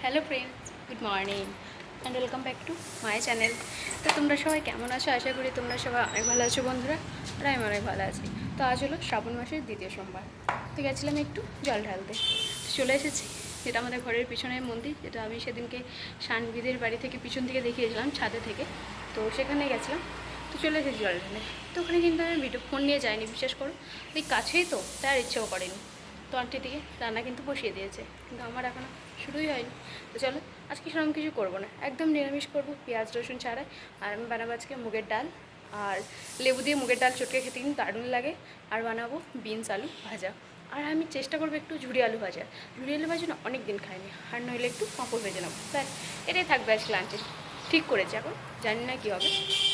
Hello friends, good morning and welcome back to my channel. তো তোমরা সবাই কেমন আছো? আশা করি তোমরা সবাই অনেক ভালো আছো বন্ধুরা, আর আমি অনেক ভালো আছি। তো আজ হলো শ্রাবণ মাসের দ্বিতীয় সোমবার। তো গেছিলাম একটু জল ঢালতে, চলে এসেছি। যেটা আমাদের ঘরের পিছনের মন্দির, যেটা আমি সেদিনকে সানবিদের বাড়ি থেকে পিছন থেকে দেখিয়েছিলাম ছাদে থেকে। তো সেখানে গেছিলাম, তো চলে এসেছি জল ঢালে। তো ওখানে কিন্তু আমি ভিডিও ফোন নিয়ে যাইনি, বিশ্বাস করো। এই কাছেই তো, তার ইচ্ছেও করেনি। তো আন্টি থেকে রান্না কিন্তু বসিয়ে দিয়েছে, কিন্তু আমার এখনও শুরুই হয়নি। তো চলো, আজকে সেরকম কিছু করবো না, একদম নিরামিষ করবো, পেঁয়াজ রসুন ছাড়াই। আর আমি বানাবো আজকে মুগের ডাল, আর লেবু দিয়ে মুগের ডাল চটকে খেতে কিন্তু দারুণ লাগে। আর বানাবো বিনস আলু ভাজা। আর আমি চেষ্টা করবো একটু ঝুড়ি আলু ভাজা। ঝুড়ি আলু ভাজা না অনেক দিন খাইনি, আর নইলে একটু পাঁপড় ভেজে নেবো, ব্যাস এটাই থাকবে আজকে লাঞ্চে। ঠিক করেছি, এখন জানি না কী হবে।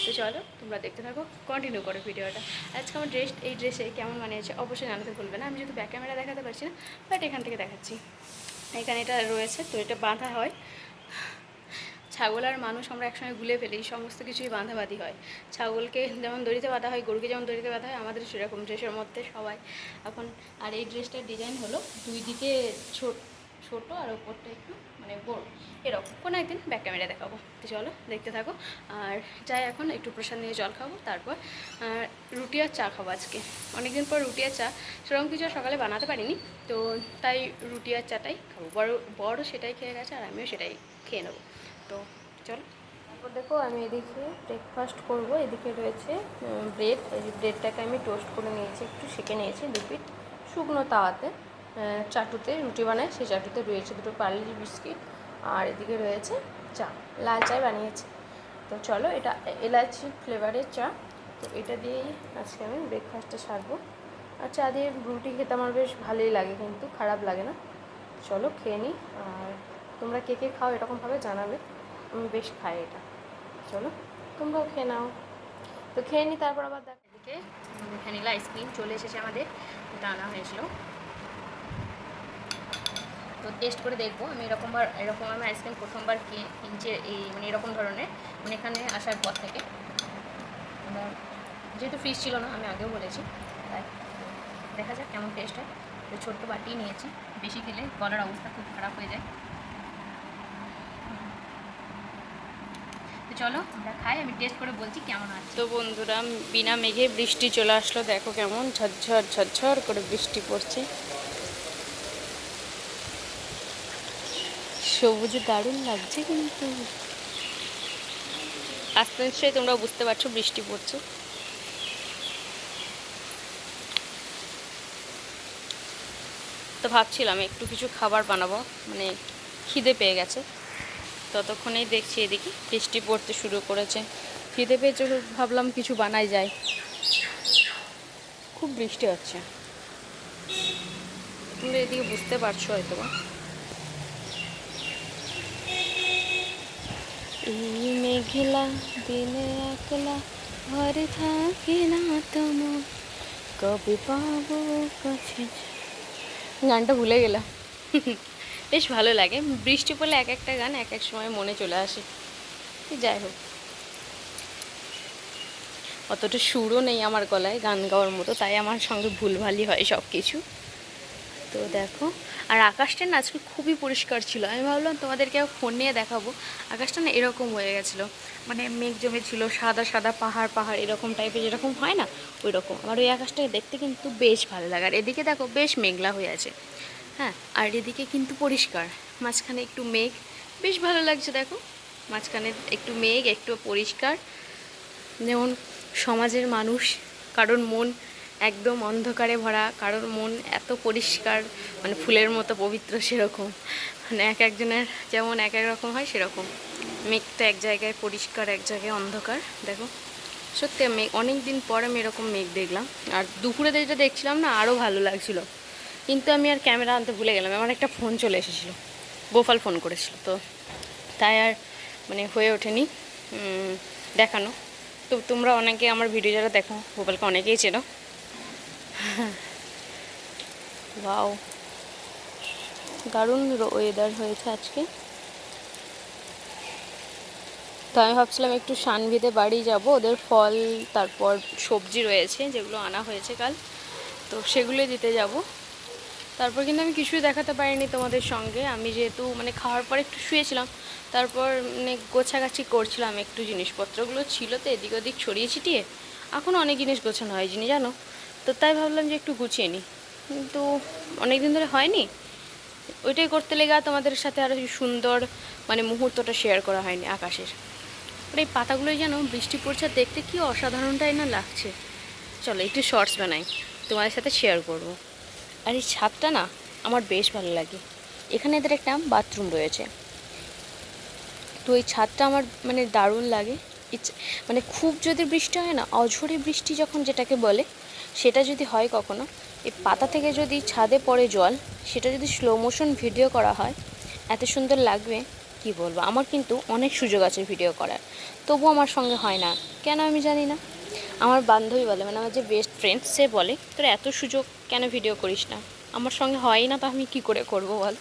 তো চলো তোমরা দেখতে থাকো, কন্টিনিউ করো ভিডিওটা। আজকে আমার এই ড্রেসে কেমন মানিয়েছে অবশ্যই জানাতে ভুলবে না। আমি যেহেতু ব্যাক ক্যামেরা দেখাতে পারছি না, বাট এখান থেকে দেখাচ্ছি। এখানে এটা রয়েছে, তো এটা বাঁধা হয়। ছাগল আর মানুষ আমরা একসঙ্গে গুলে ফেলি, সমস্ত কিছুই বাঁধাবাঁধি হয়। ছাগলকে যেমন দড়িতে বাঁধা হয়, গরুকে যেমন দড়িতে বাঁধা হয়, আমাদের সেরকম ড্রেসের মধ্যে সবাই এখন। আর এই ড্রেসটার ডিজাইন হলো দুই দিকে ছোট আর ওপরটা একটু মানে বড়, এরকম। কোনো একদিন ব্যাক ক্যামেরা দেখাবো। তো চলো দেখতে থাকো। আর যাই এখন একটু প্রসাদ নিয়ে জল খাবো, তারপর রুটি আর চা খাবো আজকে। অনেকদিন পর রুটি আর চা, সেরকম কিছু সকালে বানাতে পারিনি, তো তাই রুটি আর চাটাই খাবো। বড় সেটাই খেয়ে গেছে, আর আমিও সেটাই খেয়ে নেবো। তো চলো, তারপর দেখো আমি এদিকে ব্রেকফাস্ট করব। এদিকে রয়েছে ব্রেড। এই ব্রেডটাকে আমি টোস্ট করে নিয়েছি, একটু সেঁকে নিয়েছি 2 পিঠ শুকনো তাওয়াতে। চাটুতে রুটি বানায়, সেই চাটুতে রয়েছে 2টো পার্লি বিস্কিট, আর এদিকে রয়েছে চা, লাল চাই বানিয়েছি। তো চলো, এটা এলাচি ফ্লেভারের চা। তো এটা দিয়েই আজকে আমি ব্রেকফাস্টটা সারবো। আর চা দিয়ে রুটি খেতে আমার বেশ ভালোই লাগে, কিন্তু খারাপ লাগে না। চলো খেয়ে নিই। আর তোমরা কে কে খাও এরকমভাবে জানাবে, আমি বেশ খাই এটা। চলো তোমরাও খেয়ে নাও। তো খেয়ে নিই, তারপর আবার দেখ। এদিকে ভ্যানিলা আইসক্রিম চলে এসেছে আমাদের, এটা আনা হয়েছিল। তো টেস্ট করে দেখবো। আমি এরকম আমি আইসক্রিম প্রথমবার কিনছি, এই মানে এরকম ধরনের, মানে এখানে আসার পর থেকে। যেহেতু ফ্রিজ ছিল না, আমি আগেও বলেছি, তাই দেখা যাক কেমন টেস্ট হয়। তো ছোট্ট বাটি নিয়েছি, বেশি খেলে গলার অবস্থা খুব খারাপ হয়ে যায়। তো চলো আমরা খাই, আমি টেস্ট করে বলছি কেমন আছে। তো বন্ধুরা, বিনা মেঘে বৃষ্টি চলে আসলো, দেখো কেমন ঝরঝর ঝরঝর করে বৃষ্টি পড়ছে। সবুজ দারুণ লাগছে, কিন্তু আস্তে আস্তে তোমরা বুঝতে পারছো বৃষ্টি পড়ছে। তো ভাবছিলাম একটু কিছু খাবার বানাবো, মানে খিদে পেয়ে গেছে। ততক্ষণেই দেখছি এদিকে বৃষ্টি পড়তে শুরু করেছে। খিদে পেয়েছে, ভাবলাম কিছু বানাই যায়। খুব বৃষ্টি হচ্ছে, তোমরা এদিকে বুঝতে পারছো হয়তো বা। এই মেঘলা দিনে একলা ঘরে থাকে না তোমার, কবে পাবো কাছে। গানটা ভুলে গেলাম। বেশ ভালো লাগে বৃষ্টি পড়লে, এক একটা গান এক এক সময় মনে চলে আসে। যাই হোক, অতটা সুরও নেই আমার গলায় গান গাওয়ার মতো, তাই আমার সঙ্গে ভুলভালই হয় সব কিছু। তো দেখো, আর আকাশটা না আজকে খুবই পরিষ্কার ছিল। আমি ভাবলাম তোমাদেরকে ফোন নিয়ে দেখাবো। আকাশটা না এরকম হয়ে গেছিলো, মানে মেঘ জমে ছিল, সাদা সাদা পাহাড় পাহাড় এরকম টাইপের, যেরকম হয় না ওই রকম। আমার ওই আকাশটাকে দেখতে কিন্তু বেশ ভালো লাগে। আর এদিকে দেখো বেশ মেঘলা হয়ে আছে, হ্যাঁ, আর এদিকে কিন্তু পরিষ্কার, মাঝখানে একটু মেঘ, বেশ ভালো লাগছে। দেখো মাঝখানে একটু মেঘ, একটু পরিষ্কার। যেমন সমাজের মানুষ, কারোর মন একদম অন্ধকারে ভরা, কারোর মন এত পরিষ্কার, মানে ফুলের মতো পবিত্র, সেরকম। মানে এক একজনের যেমন এক এক রকম হয়, সেরকম। মেঘটা এক জায়গায় পরিষ্কার, এক জায়গায় অন্ধকার। দেখো সত্যি মেঘ, অনেক দিন পর আমি এরকম মেঘ দেখলাম। আর দুপুরে যেটা দেখছিলাম না, আরও ভালো লাগছিলো, কিন্তু আমি আর ক্যামেরা আনতে ভুলে গেলাম। আমার একটা ফোন চলে এসেছিলো, গোপাল ফোন করেছিল, তো তাই আর মানে হয়ে ওঠেনি দেখানো। তো তোমরা অনেকে আমার ভিডিও যারা দেখো, গোপালকে অনেকেই চেনো। ওয়াও, দারুণ ওয়েদার হয়েছে আজকে। তো আমি ভাবছিলাম একটু সানভিদে বাড়ি যাব, ওদের ফল তারপর সবজি রয়েছে যেগুলো আনা হয়েছে কাল, তো সেগুলো দিতে যাব। তারপর কিন্তু আমি কিছুই দেখাতে পারিনি তোমাদের সঙ্গে। আমি যেহেতু মানে খাওয়ার পর একটু শুয়েছিলাম, তারপর মানে গোছাগাছি করছিলাম, একটু জিনিসপত্রগুলো ছিল তো এদিক ওদিক ছড়িয়ে ছিটিয়ে, এখনও অনেক জিনিস গোছানো হয়নি জানো। তো তাই ভাবলাম যে একটু গুছিয়ে নিই, কিন্তু অনেক দিন ধরে হয়নি। ওইটাই করতে লেগে তোমাদের সাথে আরও সুন্দর মানে মুহূর্তটা শেয়ার করা হয়নি আকাশের। আর এই পাতাগুলোই যেন বৃষ্টি পড়ছে, দেখতে কি অসাধারণটাই না লাগছে। চলো একটু শর্টস বানাই, তোমাদের সাথে শেয়ার করব। আর এই ছাদটা না আমার বেশ ভালো লাগে। এখানে এদের একটা বাথরুম রয়েছে, তো এই ছাদটা আমার মানে দারুণ লাগে। মানে খুব যদি বৃষ্টি হয় না, অঝরে বৃষ্টি যখন যেটাকে বলে, সেটা যদি হয় কখনো, এই পাতা থেকে যদি ছাদে পড়ে জল, সেটা যদি স্লো মোশন ভিডিও করা হয়, এত সুন্দর লাগবে কি বলবো। আমার কিন্তু অনেক সুযোগ আছে ভিডিও করার, তবুও আমার সঙ্গে হয় না, কেন আমি জানি না। আমার বান্ধবী বলে, মানে আমার যে বেস্ট ফ্রেন্ড, সে বলে তোর এত সুযোগ কেন ভিডিও করিস না। আমার সঙ্গে হয়ই না, তো আমি কী করে করবো বল।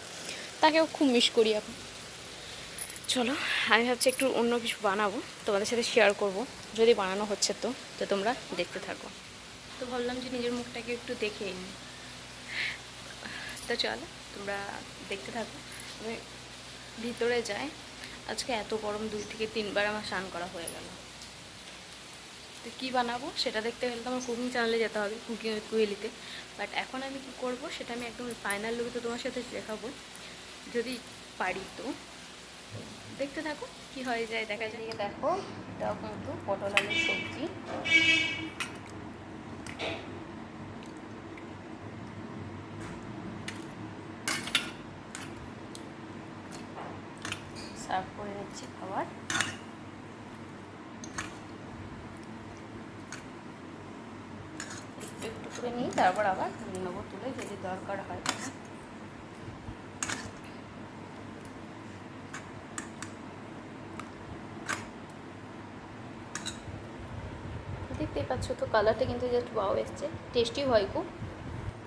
তাকেও খুব মিস করি এখন। চলো আমি ভাবছি একটু অন্য কিছু বানাবো, তোমাদের সাথে শেয়ার করব, যদি বানানো হচ্ছে তো তো তোমরা দেখতে থাকো। তো ভাবলাম যে নিজের মুখটাকে একটু দেখেই নিই। তো চলো তোমরা দেখতে থাকো। আমি ভিতরে যাই। আজকে এত গরম, 2 থেকে 3 বার আমার স্নান করা হয়ে গেল। তো কী বানাবো সেটা দেখতে হলে তো আমার কুকিং চ্যানেলে যেতে হবে, কুকিং উইথ কুহেলিতে। বাট এখন আমি কী করবো সেটা আমি একদম ফাইনাল লুকে তো তোমার সাথে দেখাবো, যদি পারি তো। দেখতে থাকো কি হয়ে যায়, দেখা যায়। দেখো এটাও কিন্তু পটল আলুর সবজি। সার্ভ করে নিচ্ছি খাবার। একটু একটু করে নিই, তারপর আবার নেবো তুলে, যদি দরকার হয়। দেখতেই পাচ্ছ তো, কালারটা কিন্তু জাস্ট ওয়াও এসছে, টেস্টিও হয় খুব।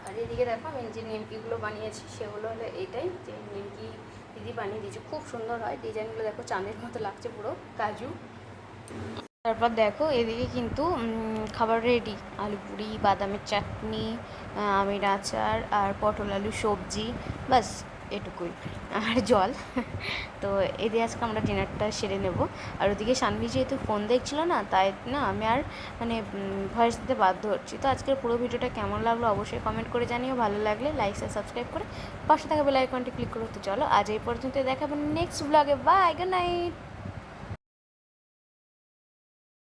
আর এদিকে দেখো আমি যে নিমকিগুলো বানিয়েছি, সেগুলো হলো এইটাই, যে নিমকি দিদি বানিয়ে দিয়েছে, খুব সুন্দর হয়। ডিজাইনগুলো দেখো চাঁদের মতো লাগছে, পুরো কাজু। তারপর দেখো এদিকে কিন্তু খাবার রেডি, আলু পুরি, বাদামের চাটনি, আমের আচার, আর পটল আলু সবজি, বাস এটুকুই, আর জল। তো এদিকে আজকে আমরা ডিনারটা সেরে নেব। আর ওদিকে সানভি যেহেতু ফোন দেখছিল না, তাই না আমি আর মানে ভয়েস দিতে বাধ্য হচ্ছি। তো আজকের পুরো ভিডিওটা কেমন লাগলো অবশ্যই কমেন্ট করে জানিও, ভালো লাগলে লাইক আর সাবস্ক্রাইব করে পাশে থাকা বেল আইকনটি ক্লিক করতে। চলো আজ এই পর্যন্ত, দেখাবেন নেক্সট ব্লগে। Bye, good night.